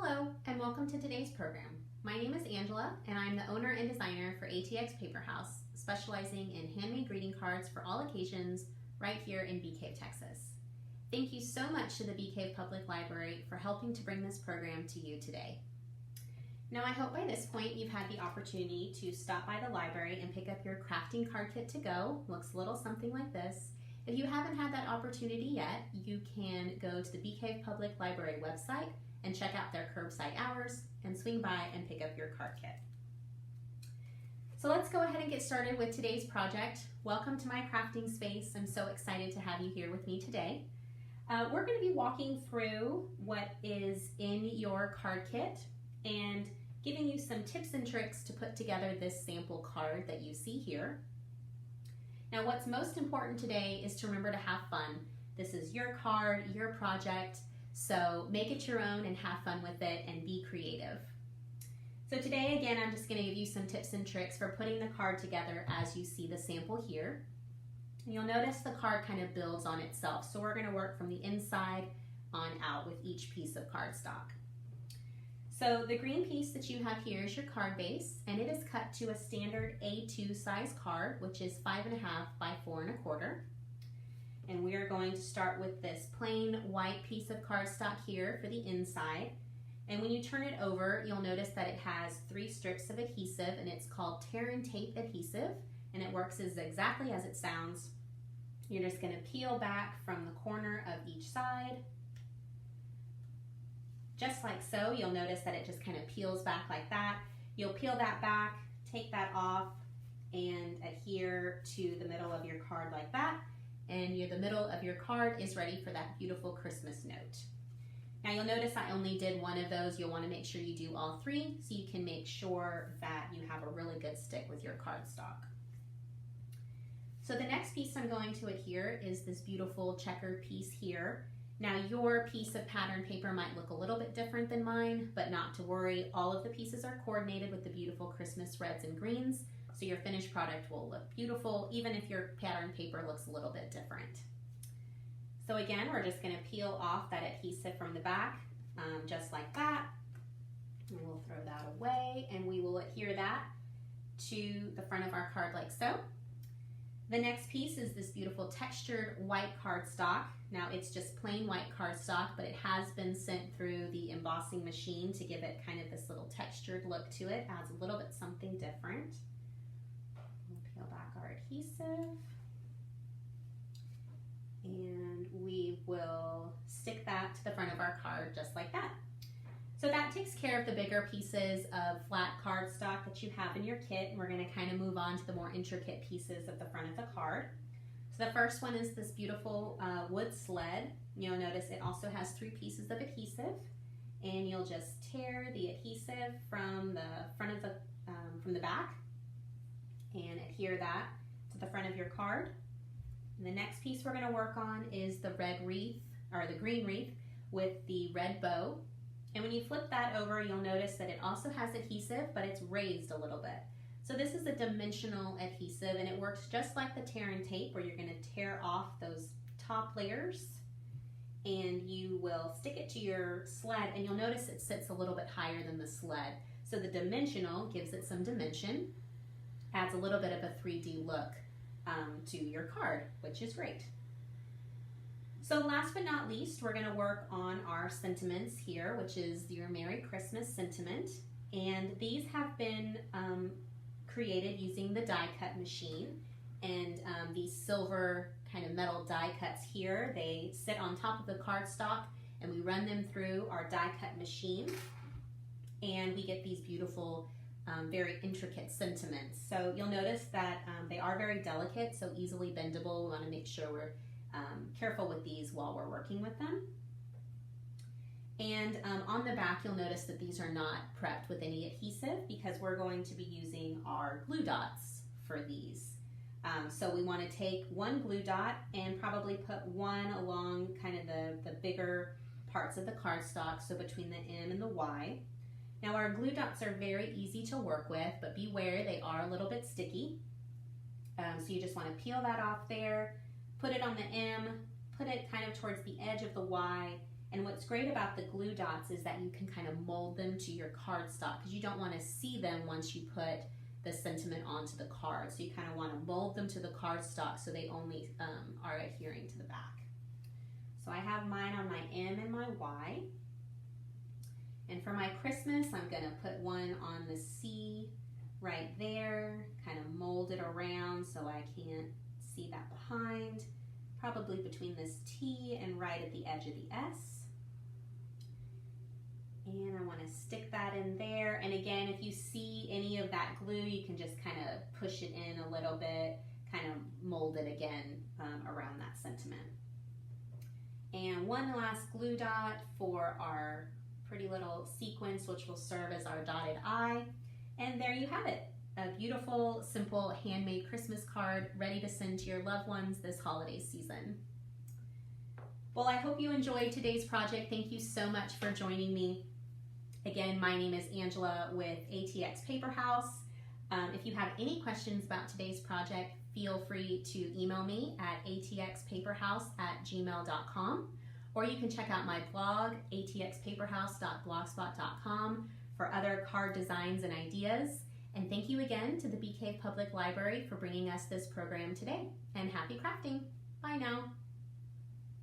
Hello, and welcome to today's program. My name is Angela, and I'm the owner and designer for ATXPaperhouse, specializing in handmade greeting cards for all occasions right here in Bee Cave, Texas. Thank you so much to the Bee Cave Public Library for helping to bring this program to you today. Now, I hope by this point you've had the opportunity to stop by the library and pick up your crafting card kit to go. Looks a little something like this. If you haven't had that opportunity yet, you can go to the Bee Cave Public Library website and check out their curbside hours and swing by and pick up your card kit. So let's go ahead and get started with today's project. Welcome to my crafting space. I'm so excited to have you here with me today. We're going to be walking through what is in your card kit and giving you some tips and tricks to put together this sample card that you see here. Now, what's most important today is to remember to have fun. This is your card, your project, so make it your own and have fun with it and be creative. So today, again, I'm just going to give you some tips and tricks for putting the card together as you see the sample here. And you'll notice the card kind of builds on itself, so we're going to work from the inside on out with each piece of cardstock. So the green piece that you have here is your card base, and it is cut to a standard A2 size card, which is 5.5 by 4 1/4. And we are going to start with this plain white piece of cardstock here for the inside. And when you turn it over, you'll notice that it has 3 strips of adhesive, and it's called tear and tape adhesive, and it works exactly as it sounds. You're just going to peel back from the corner of each side. Just like so, you'll notice that it just kind of peels back like that. You'll peel that back, take that off, and adhere to the middle of your card like that. And the middle of your card is ready for that beautiful Christmas note. Now you'll notice I only did one of those. You'll want to make sure you do all 3 so you can make sure that you have a really good stick with your cardstock. So the next piece I'm going to adhere is this beautiful checkered piece here. Now your piece of pattern paper might look a little bit different than mine, but not to worry. All of the pieces are coordinated with the beautiful Christmas reds and greens, so your finished product will look beautiful even if your pattern paper looks a little bit different. So again, we're just going to peel off that adhesive from the back, just like that. And we'll throw that away, and we will adhere that to the front of our card like so. The next piece is this beautiful textured white cardstock. Now it's just plain white cardstock, but it has been sent through the embossing machine to give it kind of this little textured look to it. Adds a little bit something different. We'll peel back our adhesive, and we will stick that to the front of our card just like that. So that takes care of the bigger pieces of flat cardstock that you have in your kit, and we're going to kind of move on to the more intricate pieces of the front of the card. So the first one is this beautiful wood sled. You'll notice it also has 3 pieces of adhesive, and you'll just tear the adhesive from the front of from the back and adhere that to the front of your card. And the next piece we're going to work on is the red wreath, or the green wreath with the red bow. And when you flip that over, you'll notice that it also has adhesive, but it's raised a little bit. So this is a dimensional adhesive, and it works just like the tear and tape, where you're going to tear off those top layers, and you will stick it to your sled, and you'll notice it sits a little bit higher than the sled. So the dimensional gives it some dimension, adds a little bit of a 3D look to your card, which is great. So last but not least, we're going to work on our sentiments here, which is your Merry Christmas sentiment. And these have been created using the die cut machine. And these silver kind of metal die cuts here, they sit on top of the cardstock, and we run them through our die cut machine. And we get these beautiful, very intricate sentiments. So you'll notice that they are very delicate, so easily bendable. We want to make sure we're careful with these while we're working with them. And on the back, you'll notice that these are not prepped with any adhesive because we're going to be using our glue dots for these. So we want to take one glue dot and probably put one along kind of the bigger parts of the cardstock, so between the M and the Y. Now our glue dots are very easy to work with, but beware, they are a little bit sticky. So you just want to peel that off there, put it on the M, put it kind of towards the edge of the Y, And what's great about the glue dots is that you can kind of mold them to your cardstock because you don't want to see them once you put the sentiment onto the card. So you kind of want to mold them to the cardstock so they only are adhering to the back. So I have mine on my M and my Y. And for my Christmas, I'm going to put one on the C right there, kind of mold it around so I can't see that behind, probably between this T and right at the edge of the S. And I want to stick that in there. And again, if you see any of that glue, you can just kind of push it in a little bit, kind of mold it again around that sentiment. And one last glue dot for our pretty little sequence, which will serve as our dotted I. And there you have it, a beautiful, simple, handmade Christmas card ready to send to your loved ones this holiday season. Well, I hope you enjoyed today's project. Thank you so much for joining me. Again, my name is Angela with ATXPaperhouse. If you have any questions about today's project, feel free to email me at atxpaperhouse@gmail.com, or you can check out my blog, atxpaperhouse.blogspot.com, for other card designs and ideas. And thank you again to the Bee Cave Public Library for bringing us this program today. And happy crafting. Bye now.